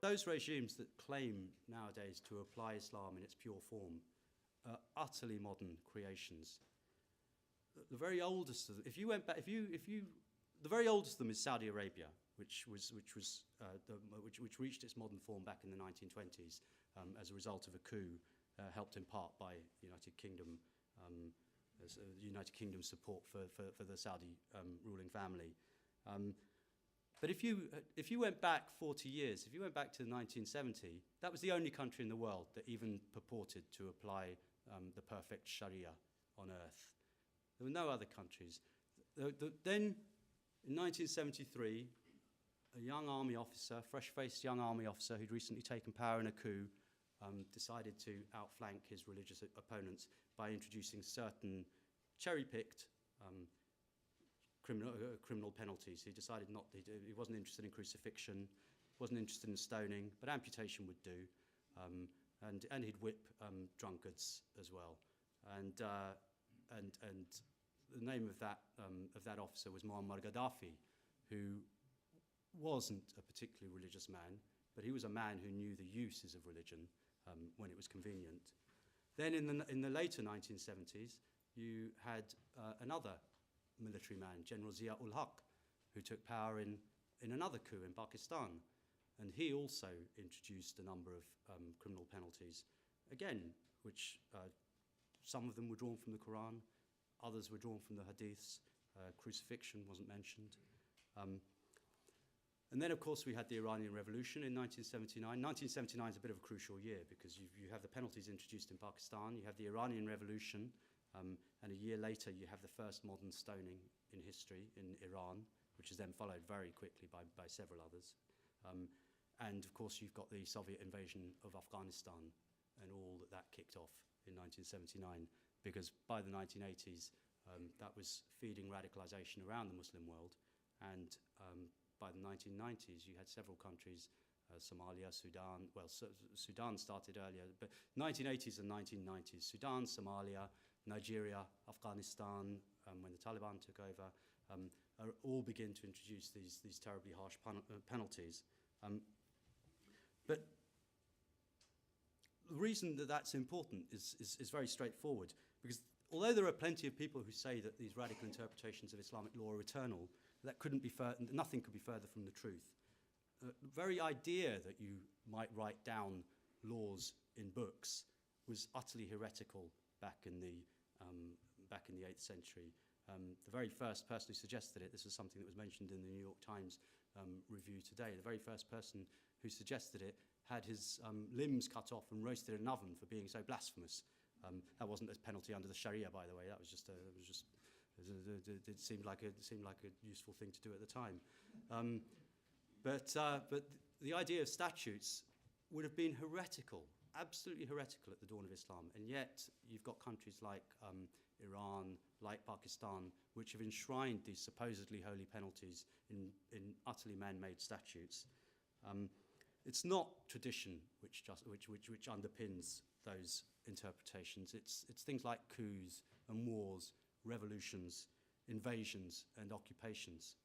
those regimes that claim nowadays to apply Islam in its pure form are utterly modern creations. The very oldest of them, if you went back, the very oldest of them is Saudi Arabia, which reached its modern form back in the 1920s as a result of a coup, helped in part by United Kingdom support for the Saudi ruling family. But if you went back 40 years, if you went back to 1970, that was the only country in the world that even purported to apply the perfect Shari'a on earth. There were no other countries. Then, in 1973, a young army officer, fresh-faced young army officer who'd recently taken power in a coup, decided to outflank his religious opponents by introducing certain cherry-picked criminal penalties. He decided he wasn't interested in crucifixion, wasn't interested in stoning, but amputation would do, and he'd whip drunkards as well. And the name of that officer was Muammar Gaddafi, who wasn't a particularly religious man, but he was a man who knew the uses of religion when it was convenient. Then in the later 1970s, you had another military man, General Zia-ul-Haq, who took power in another coup in Pakistan. And he also introduced a number of criminal penalties, again, which some of them were drawn from the Quran, others were drawn from the Hadiths. Crucifixion wasn't mentioned. And then, of course, we had the Iranian Revolution in 1979. 1979 is a bit of a crucial year because you have the penalties introduced in Pakistan, you have the Iranian Revolution, and a year later you have the first modern stoning in history in Iran, which is then followed very quickly by several others. And, of course, you've got the Soviet invasion of Afghanistan and all that kicked off in 1979, because by the 1980s, that was feeding radicalization around the Muslim world. And by the 1990s, you had several countries, Somalia, Sudan. Well, Sudan started earlier, but 1980s and 1990s, Sudan, Somalia, Nigeria, Afghanistan, when the Taliban took over, all begin to introduce these terribly harsh penalties. But the reason that that's important is very straightforward, because although there are plenty of people who say that these radical interpretations of Islamic law are eternal, nothing could be further from the truth. The very idea that you might write down laws in books was utterly heretical back in the 8th century. The very first person who suggested it, this is something that was mentioned in the New York Times review today, the very first person who suggested it had his limbs cut off and roasted in an oven for being so blasphemous. That wasn't a penalty under the Shari'a, by the way. That was it seemed like a useful thing to do at the time. But the idea of statutes would have been heretical, absolutely heretical at the dawn of Islam. And yet you've got countries like Iran, like Pakistan, which have enshrined these supposedly holy penalties in utterly man-made statutes. It's not tradition which underpins those interpretations. It's things like coups and wars, revolutions, invasions, and occupations.